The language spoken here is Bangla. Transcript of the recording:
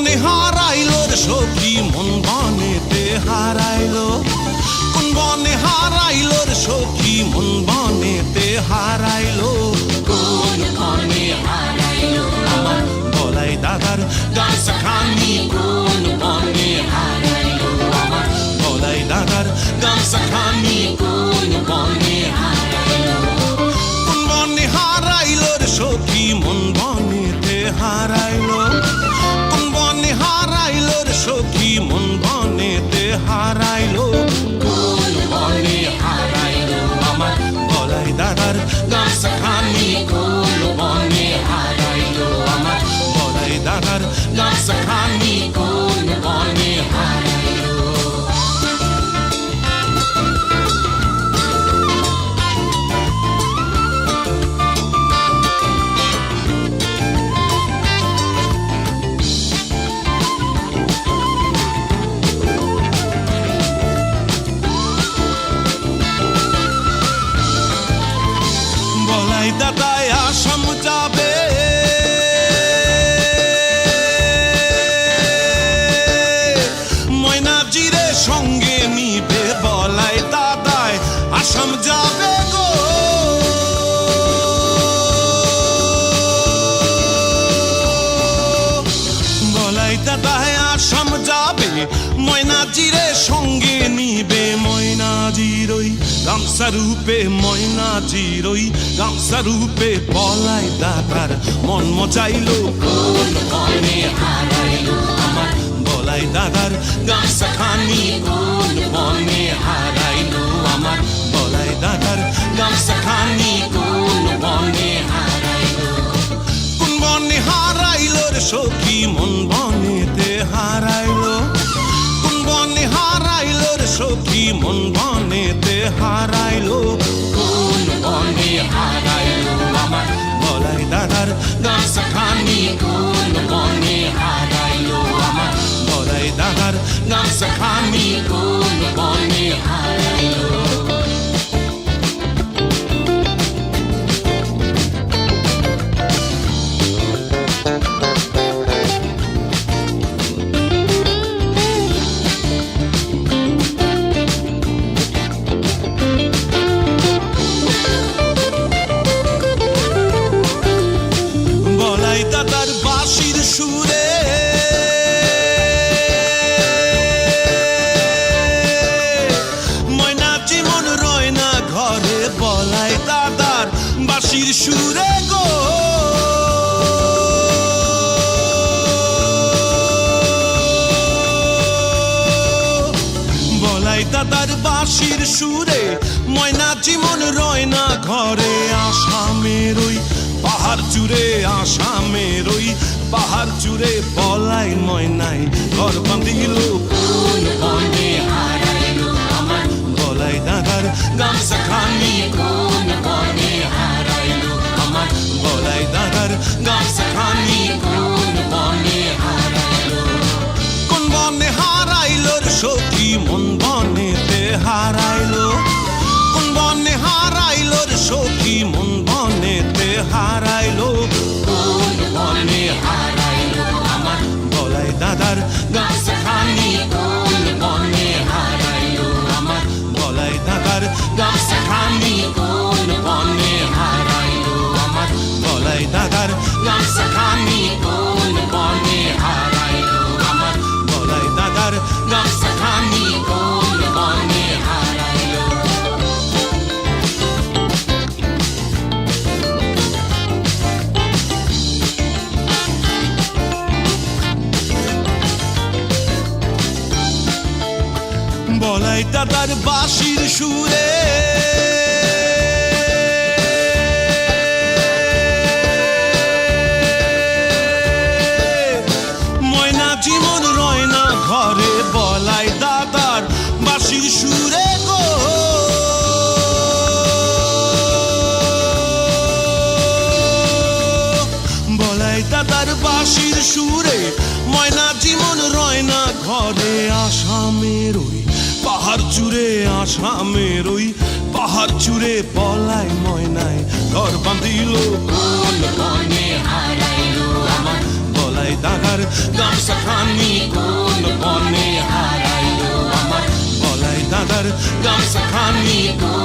বনে হারাইলো রে সখী মন বনেতে হারাইলো, কোন বনে হারাইলো রে সখী মন বনেতে হারাইলো, কোন বনে হারাইলো আমার বলাই দাদার গামছাখানি, কোন বনে হারাইলো আমার বলাই দাদার গামছাখানি, কোন বনে হারাইলো কোন বনে হারাইলো রে সখী মন বনেতে হারাইলো, কোন বনে হারাইলো রে সখী মন বনেতে হারাইলো, কোন বনে হারাইলো আমার বলাই দাদার গামছাখানি, কোন বনে হারাইলো আমার বলাই দাদার গামছাখানি, কোন বনে হারাইলো বলাই দাদায় আসাম যাবে, ময়নাজিরে সঙ্গে নিবে, বলাই দাদায় আসাম যাবে গো, বলাই দাদায় আসাম যাবে, ময়নাজিরে সঙ্গে নিবে, ময়নাজিরই গামছা রূপে, ময়নাজিরই গামছা রূপে, বলাই দাদার মন মচাইলো, কোন বনে হারাইলো আমার বলাই দাদার গামছাখানি, কোন বনে হারাইলো আমার বলাই দাদার গামছাখানি, কোন বনে হারাইলো কোন বনে হারাইলো রে সখী মন বনেতে হারাইলো, কোন বনে হারাইলো রে সখী মন বনেতে হারাইলো, কোন বনে হারাইলো আমার বলাই দাদার গামছাখানি, কোন বনে হারাইলো আমার বলাই দাদার গামছাখানি, কোন বনে হারাইলো বলাই দাদার বাঁশির সুরে, ময়নাচি মন রয় না ঘরে, বলাই দাদার বাঁশির সুরে গো, বলাই দাদার বাঁশির সুরে, ময়নাচি মন রয় না ঘরে, আসামের ওই পাহাড় চূড়ে, আসামের ওই পাহাড় চূড়ে, বলাই ময়নাই ঘর বাঁধিল, কোন বনে হারাইলো আমার বলাই দাদার গামছাখানি, কোন বনে হারাইলো আমার বলাই দাদার গামছাখানি, কোন বনে হারাইলো কোন বনে হারাইলো রে সখী মন বনেতে হারাইলো, কোন বনে হারাইলো রে সখী মন বনেতে হারাইলো, কোন বনে হারাইলো আমার বলাই দাদার গামছাখানি, কোন বনে হারাইলো আমার বলাই দাদার গামছাখানি, কোন বনে হারাইলো আমার বলাই দাদার গামছাখানি, কোন বনে হারাইলো আমার বলাই দাদার গামছাখানি, কোন বনে হারাইলো বলাই দাদার বাঁশির সুরে, ময়নাচি মন রয় না ঘরে, বলাই দাদার বাঁশির সুরে গো, বলাই দাদার বাঁশির সুরে, ময়নাচি মন রয় না ঘরে, আসামের ওই পাহাড় চূড়ে, আসামের ওই পাহাড় চূড়ে, বলাই ময়নাই ঘর বাঁধিল, কোন বনে হারাইলো আমার বলাই দাদার গামছাখানি কোন বনে হারাইলো আমার বলাই দাদার গামছাখানি কোন